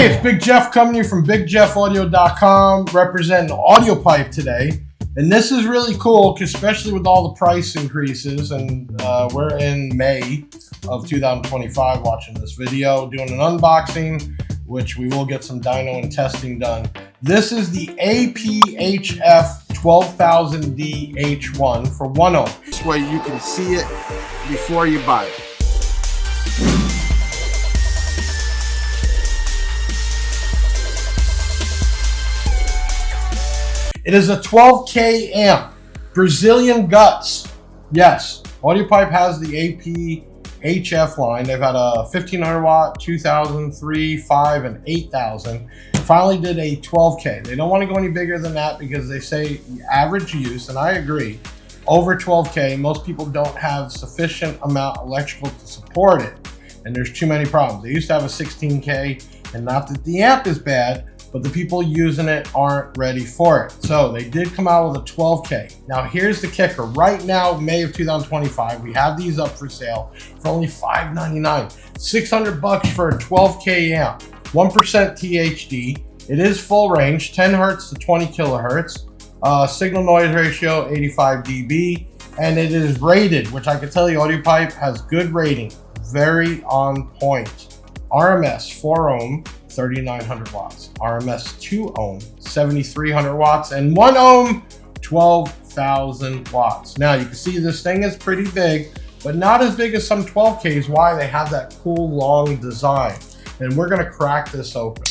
Hey, it's Big Jeff coming to you from BigJeffAudio.com, representing Audiopipe today. And this is really cool, especially with all the price increases. And we're in May of 2025 watching this video, doing an unboxing, which we will get some dyno and testing done. This is the APHF-12000D H1 for 1 ohm. This way you can see it before you buy it. It is a 12K amp, Brazilian guts. Yes, Audiopipe has the APHF line. They've had a 1500 watt, 2000, 3, 5, and 8000. Finally did a 12K. They don't want to go any bigger than that because they say the average use, and I agree, over 12K, most people don't have sufficient amount electrical to support it. And there's too many problems. They used to have a 16K, and not that the amp is bad, but the people using it aren't ready for it. So they did come out with a 12K. Now here's the kicker. Right now, May of 2025, we have these up for sale for only $599. 600 bucks for a 12K amp, 1% THD. It is full range, 10 hertz to 20 kilohertz. Signal noise ratio, 85 dB. And it is rated, which I can tell you Audiopipe has good rating, very on point. RMS 4 ohm, 3900 watts. RMS 2 ohm, 7300 watts. And 1 ohm, 12,000 watts. Now you can see this thing is pretty big, but not as big as some 12Ks. Why? They have that cool long design. And we're gonna crack this open.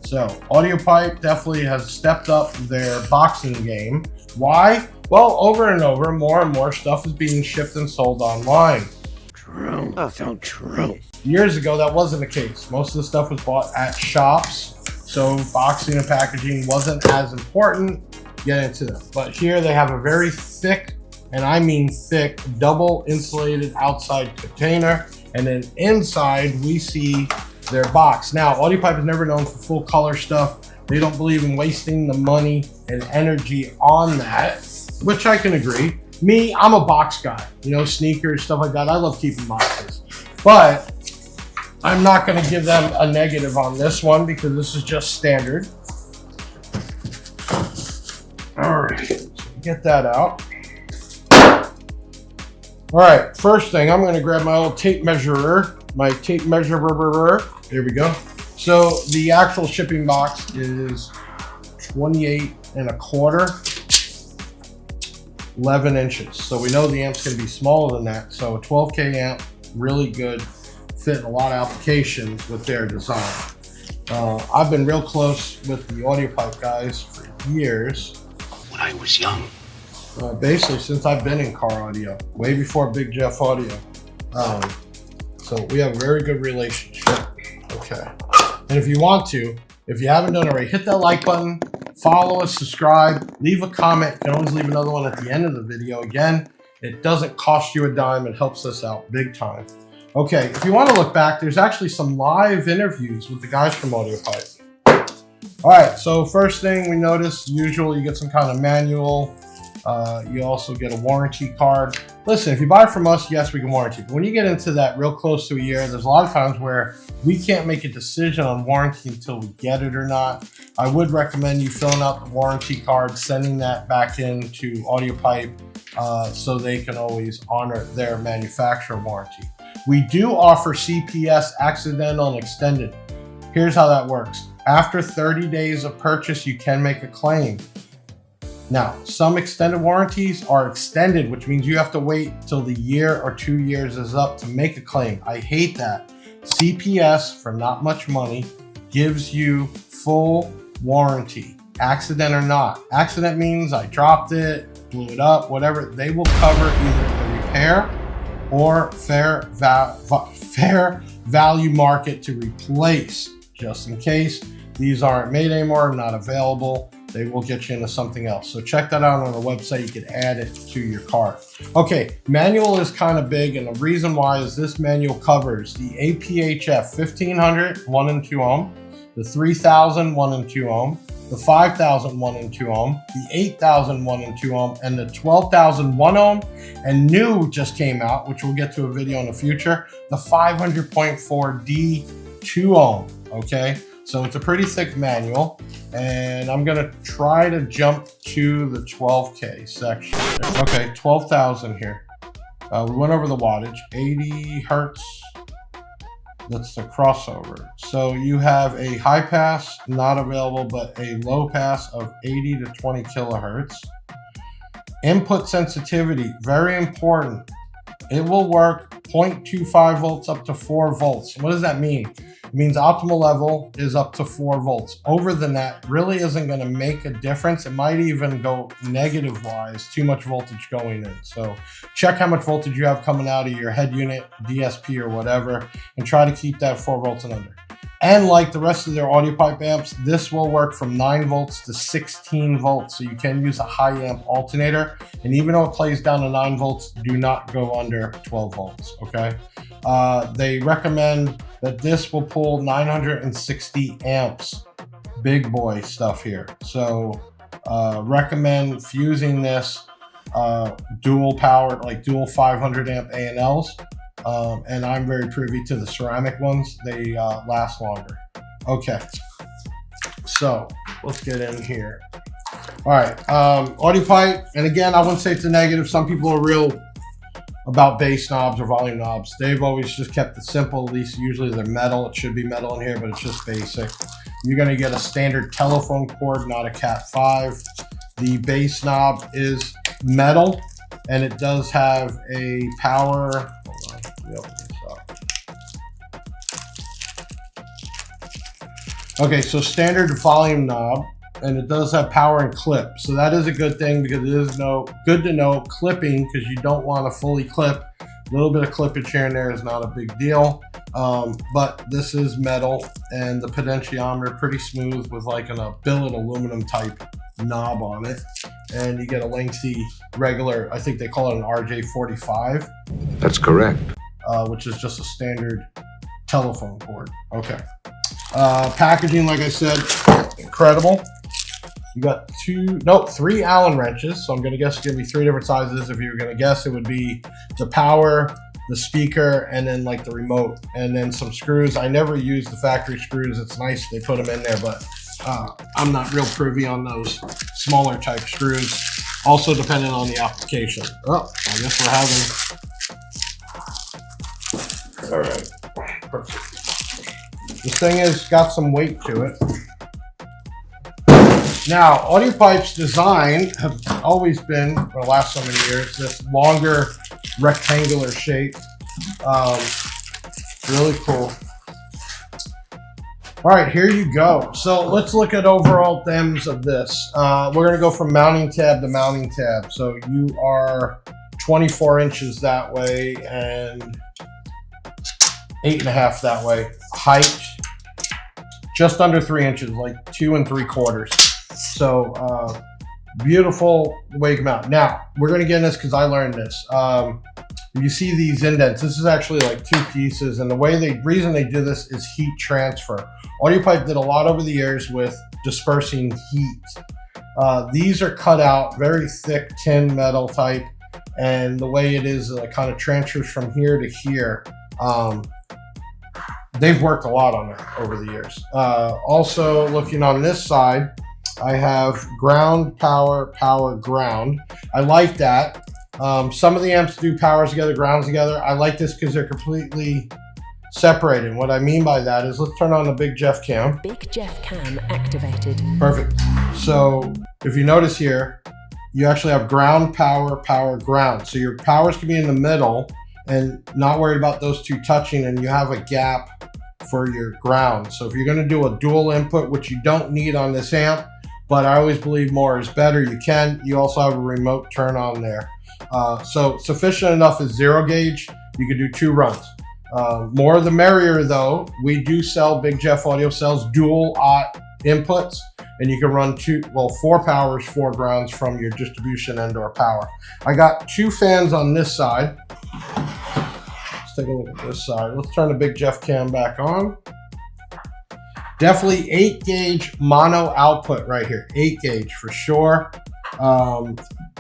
So Audiopipe definitely has stepped up their boxing game. Why? Well, over and over, more and more stuff is being shipped and sold online. True. Oh, so true. Years ago, that wasn't the case. Most of the stuff was bought at shops, so boxing and packaging wasn't as important. Get into them. But here they have a very thick, and I mean thick, double insulated outside container, and then inside we see their box. Now, Audiopipe is never known for full color stuff. They don't believe in wasting the money and energy on that, which I can agree. Me, I'm a box guy, you know, sneakers, stuff like that. I love keeping boxes, but I'm not going to give them a negative on this one because this is just standard. All right, so get that out. All right, first thing, I'm going to grab my old tape measurer, my tape measurer. There we go. So the actual shipping box is 28 1/4, 11 inches. So we know the amp's going to be smaller than that. So a 12K amp, really good, fit in a lot of applications with their design. I've been real close with the Audiopipe guys for years. When I was young. Basically since I've been in car audio, way before Big Jeff Audio. So we have a very good relationship. Okay. And if you want to, if you haven't done it already, hit that like button, follow us, subscribe, leave a comment. You can always leave another one at the end of the video. Again, it doesn't cost you a dime. It helps us out big time. Okay, if you want to look back, there's actually some live interviews with the guys from Audiopipe. All right, so first thing we noticed, usually you get some kind of manual. You also get a warranty card. Listen, if you buy from us, yes, we can warranty. But when you get into that real close to a year, there's a lot of times where we can't make a decision on warranty until we get it or not. I would recommend you filling out the warranty card, sending that back in to Audiopipe so they can always honor their manufacturer warranty. We do offer CPS accidental and extended. Here's how that works. After 30 days of purchase, you can make a claim. Now, some extended warranties are extended, which means you have to wait till the year or 2 years is up to make a claim. I hate that. CPS, for not much money, gives you full warranty, accident or not. Accident means I dropped it, blew it up, whatever. They will cover either the repair or fair value market to replace, just in case these aren't made anymore, not available. They will get you into something else. So check that out on our website. You can add it to your car. Okay, manual is kind of big, and the reason why is this manual covers the APHF 1500 1 and 2 ohm, the 3000 1 and 2 ohm, the 5000 1 and 2 ohm, the 8000 1 and 2 ohm, and the 12,000 1 ohm. And new just came out, which we'll get to a video in the future, the 500.4D 2 ohm. Okay. So it's a pretty thick manual, and I'm gonna try to jump to the 12K section. Okay, 12,000 here. We went over the wattage, 80 Hertz. That's the crossover. So you have a high pass, not available, but a low pass of 80 to 20 kilohertz. Input sensitivity, very important. It will work 0.25 volts up to 4 volts. What does that mean? It means optimal level is up to 4 volts. Over than that really isn't going to make a difference. It might even go negative wise, too much voltage going in. So check how much voltage you have coming out of your head unit, DSP or whatever, and try to keep that 4 volts and under. And like the rest of their Audiopipe amps, this will work from 9 volts to 16 volts. So you can use a high amp alternator. And even though it plays down to 9 volts, do not go under 12 volts, okay? They recommend that this will pull 960 amps. Big boy stuff here. So recommend fusing this dual powered, like dual 500 amp A&Ls. And I'm very privy to the ceramic ones. They last longer. Okay, so let's get in here. All right, Audiopipe, and again, I wouldn't say it's a negative. Some people are real about bass knobs or volume knobs. They've always just kept it simple. At least usually they're metal. It should be metal in here, but it's just basic. You're gonna get a standard telephone cord, not a Cat 5. The bass knob is metal, and it does have a power. Hold on, let me open this up. Okay, so standard volume knob, and it does have power and clip. So that is a good thing, because it is good to know clipping, because you don't want to fully clip. A little bit of clippage here and there is not a big deal. But this is metal, and the potentiometer pretty smooth with like a billet aluminum type knob on it. And you get a lengthy regular, I think they call it an RJ45. That's correct. Which is just a standard telephone cord. Okay. Packaging, like I said, incredible. You got 3 Allen wrenches. So I'm going to guess it's going to be 3 different sizes. If you were going to guess, it would be the power, the speaker, and then like the remote, and then some screws. I never use the factory screws. It's nice they put them in there, but I'm not real privy on those smaller type screws. Also depending on the application. Oh, I guess we're having. All right. Perfect. This thing has got some weight to it. Now, Audiopipe's design have always been, for the last so many years, this longer rectangular shape. Really cool. All right, here you go. So let's look at overall thems of this. We're going to go from mounting tab to mounting tab. So you are 24 inches that way and 8.5 that way. Height, just under 3 inches, like 2 3/4. So beautiful way to come out. Now, we're going to get in this because I learned this. If you see these indents, this is actually like 2 pieces, and the reason they do this is heat transfer. Audiopipe did a lot over the years with dispersing heat. These are cut out, very thick tin metal type, and the way it is kind of transfers from here to here. They've worked a lot on it over the years. Also, looking on this side, I have ground, power, power, ground. I like that. Some of the amps do powers together, grounds together. I like this because they're completely separated. What I mean by that is, let's turn on the Big Jeff cam. Big Jeff cam activated. Perfect. So if you notice here, you actually have ground, power, power, ground. So your powers can be in the middle and not worried about those two touching, and you have a gap for your ground. So if you're going to do a dual input, which you don't need on this amp, but I always believe more is better, you can. You also have a remote turn on there. So sufficient enough is 0 gauge. You can do 2 runs. More the merrier though. We do sell, Big Jeff Audio sells dual OT inputs, and you can run 4 powers, 4 grounds from your distribution end or power. I got 2 fans on this side. Let's take a look at this side. Let's turn the Big Jeff cam back on. Definitely 8 gauge mono output right here. 8 gauge for sure.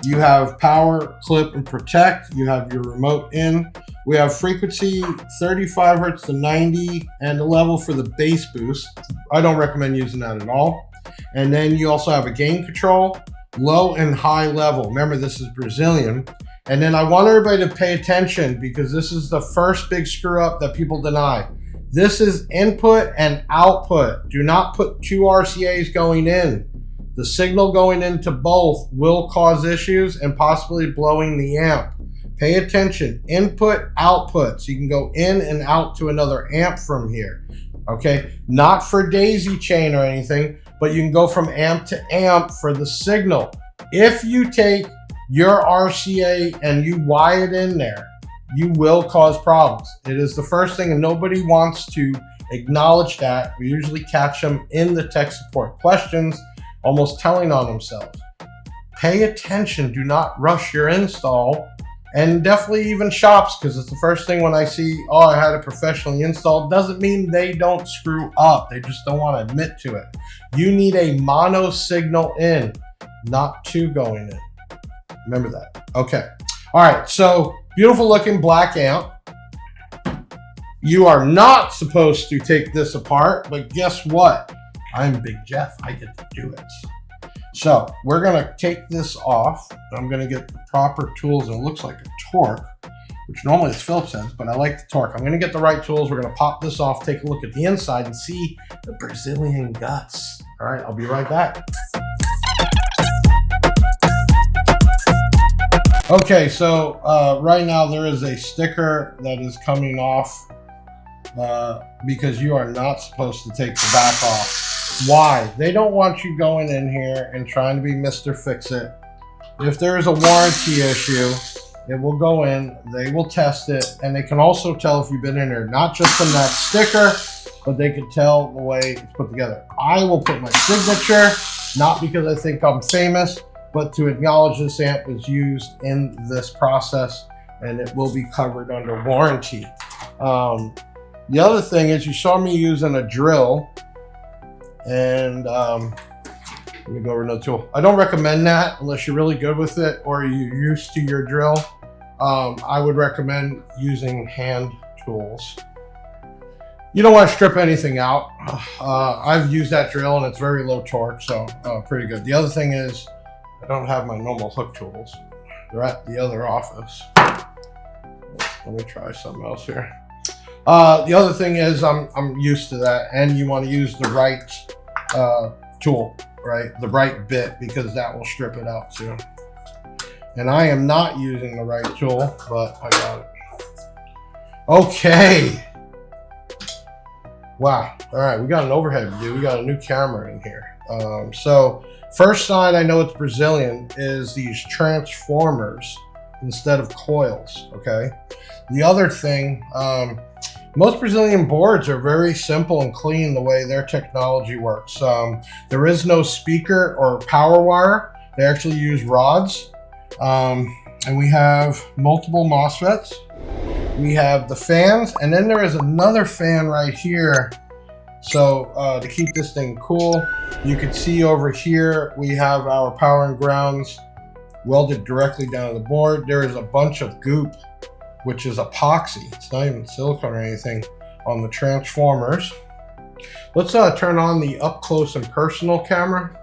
You have power, clip, and protect. You have your remote in We have frequency 35 hertz to 90 and the level for the bass boost. I don't recommend using that at all. And then you also have a gain control, low and high level. Remember, this is Brazilian. And then I want everybody to pay attention because this is the first big screw up that people deny. This is input and output. Do not put two RCAs going in. The signal going into both will cause issues and possibly blowing the amp. Pay attention, input, output. So you can go in and out to another amp from here. Okay, not for daisy chain or anything, but you can go from amp to amp for the signal. If you take your RCA and you wire it in there, you will cause problems. It is the first thing, and nobody wants to acknowledge that. We usually catch them in the tech support questions, almost telling on themselves. Pay attention, do not rush your install, and definitely even shops, because it's the first thing when I see, oh, I had it professionally installed. Doesn't mean they don't screw up. They just don't want to admit to it. You need a mono signal in, not two going in. Remember that. Okay. All right. So beautiful looking black amp. You are not supposed to take this apart, but guess what? I'm Big Jeff. I get to do it. So we're going to take this off. I'm going to get the proper tools, and it looks like a torque, which normally is Phillips heads, but I like the torque. I'm going to get the right tools. We're going to pop this off, take a look at the inside, and see the Brazilian guts. All right, I'll be right back. Okay, so right now there is a sticker that is coming off because you are not supposed to take the back off. Why? They don't want you going in here and trying to be Mr. Fix-It. If there is a warranty issue, it will go in, they will test it, and they can also tell if you've been in there, not just from that sticker, but they can tell the way it's put together. I will put my signature, not because I think I'm famous, but to acknowledge this amp was used in this process, and it will be covered under warranty. The other thing is, you saw me using a drill, and let me go over another tool. I don't recommend that unless you're really good with it or you're used to your drill. I would recommend using hand tools. You don't want to strip anything out. I've used that drill and it's very low torque, so pretty good. The other thing is, I don't have my normal hook tools. They're at the other office. Let me try something else here. The other thing is, I'm used to that, and you want to use the right tool, right? The right bit, because that will strip it out too. And I am not using the right tool, but I got it. Okay. Wow. All right, we got an overhead view. We got a new camera in here. So first sign I know it's Brazilian is these transformers instead of coils, okay? The other thing, most Brazilian boards are very simple and clean the way their technology works. There is no speaker or power wire. They actually use rods. And we have multiple Mosfets. We have the fans, and then there is another fan right here. So to keep this thing cool, you can see over here, we have our power and grounds welded directly down to the board. There is a bunch of goop, which is epoxy. It's not even silicone or anything on the transformers. Let's turn on the up close and personal camera.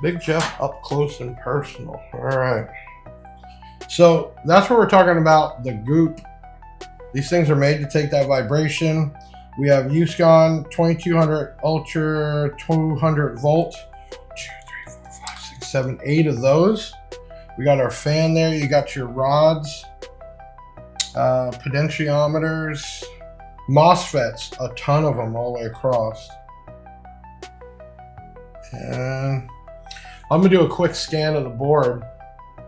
Big Jeff up close and personal. All right. So that's what we're talking about, the goop. These things are made to take that vibration. We have Uscon 2200 Ultra 200 volt. 2, 3, 4, 5, 6, 7, 8 of those. We got our fan there. You got your rods, potentiometers, Mosfets, a ton of them all the way across. And I'm gonna do a quick scan of the board.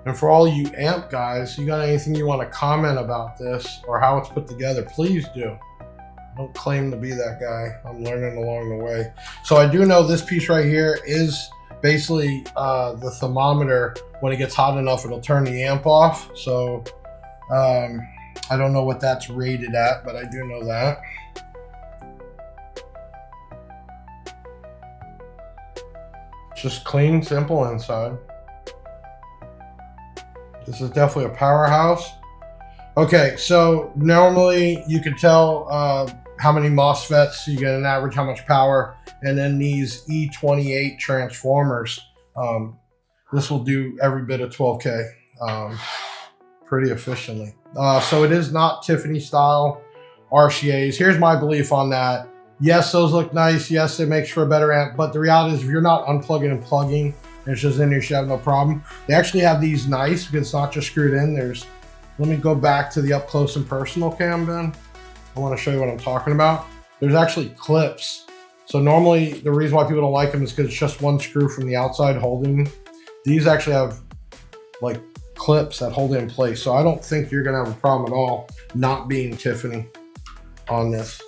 And for all you amp guys, you got anything you want to comment about this or how it's put together, please do. I don't claim to be that guy. I'm learning along the way. So I do know this piece right here is basically the thermometer. When it gets hot enough, it'll turn the amp off. So I don't know what that's rated at, but I do know that. Just clean, simple inside. This is definitely a powerhouse. Okay, so normally you can tell how many Mosfets, you get an average, how much power, and then these E28 transformers, this will do every bit of 12K pretty efficiently. So it is not Tiffany style RCAs. Here's my belief on that. Yes, those look nice. Yes, it makes for a better amp, but the reality is if you're not unplugging and plugging, and it's just in here, you should have no problem. They actually have these nice because it's not just screwed in. Let me go back to the up close and personal cam, Ben. I want to show you what I'm talking about. There's actually clips. So normally the reason why people don't like them is because it's just one screw from the outside holding. These actually have like clips that hold it in place. So I don't think you're gonna have a problem at all not being Tiffany on this.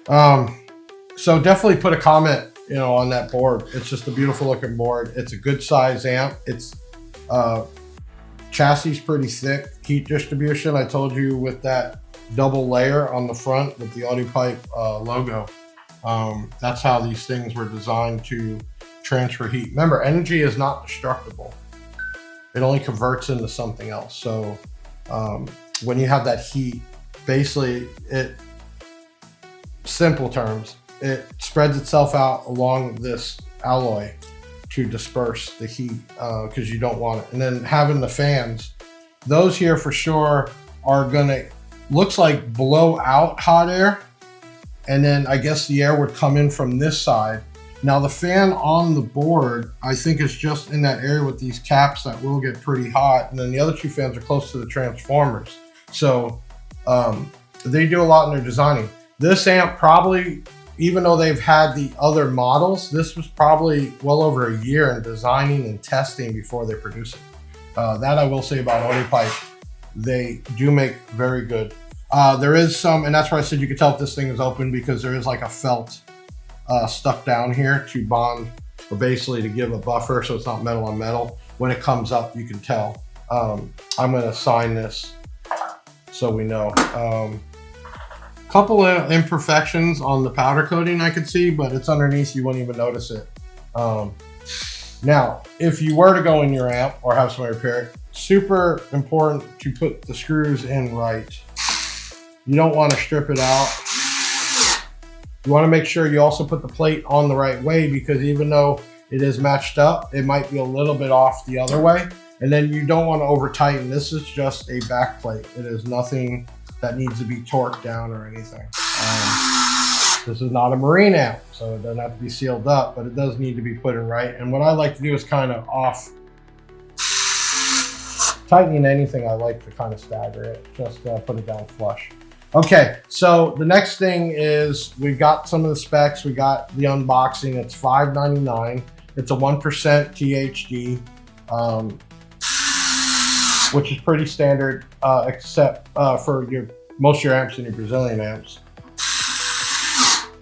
So definitely put a comment, you know, on that board. It's just a beautiful looking board. It's a good size amp. It's chassis is pretty thick. Heat distribution, I told you, with that double layer on the front with the Audiopipe logo. That's how these things were designed to transfer heat. Remember, energy is not destructible. It only converts into something else. So when you have that heat, basically simple terms, it spreads itself out along this alloy to disperse the heat because you don't want it. And then having the fans, those here for sure are gonna, looks like blow out hot air. And then I guess the air would come in from this side. Now the fan on the board, I think is just in that area with these caps that will get pretty hot. And then the other two fans are close to the transformers. So they do a lot in their designing. This amp probably, even though they've had the other models, this was probably well over a year in designing and testing before they produce it. That I will say about Audiopipe, they do make very good. There is some, and that's why I said you can tell if this thing is open because there is like a felt stuck down here to bond, or basically to give a buffer so it's not metal on metal. When it comes up, you can tell. I'm gonna sign this so we know. Couple of imperfections on the powder coating I could see, but it's underneath, you wouldn't even notice it. Now, if you were to go in your amp or have somebody repair it, super important to put the screws in right. You don't want to strip it out. You want to make sure you also put the plate on the right way because even though it is matched up, it might be a little bit off the other way. And then you don't want to over tighten. This is just a back plate. It is nothing that needs to be torqued down or anything. This is not a marine amp, so it doesn't have to be sealed up, but it does need to be put in right. And what I like to do is kind of off. Tightening anything, I like to kind of stagger it, just put it down flush. Okay, so the next thing is we've got some of the specs. We got the unboxing. It's $5.99. It's a 1% THD, which is pretty standard, except for most of your amps and your Brazilian amps.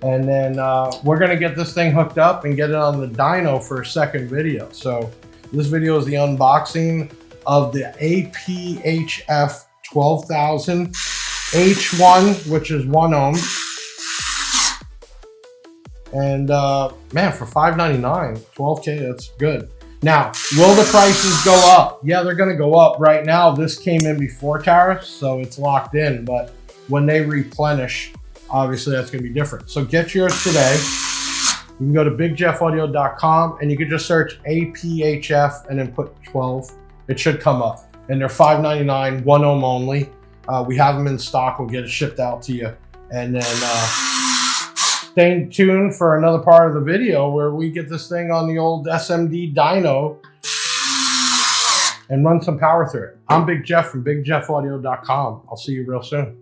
And then we're gonna get this thing hooked up and get it on the dyno for a second video. So this video is the unboxing of the APHF-12000D, which is 1 ohm. And man, for $5.99, 12K, that's good. Now, will the prices go up? Yeah, they're gonna go up. Right now, this came in before tariffs, so it's locked in, but when they replenish, obviously that's gonna be different. So get yours today. You can go to bigjeffaudio.com and you can just search APHF and then put 12. It should come up. And they're $5.99, 1 ohm only. We have them in stock. We'll get it shipped out to you. And then stay tuned for another part of the video where we get this thing on the old SMD dyno and run some power through it. I'm Big Jeff from bigjeffaudio.com. I'll see you real soon.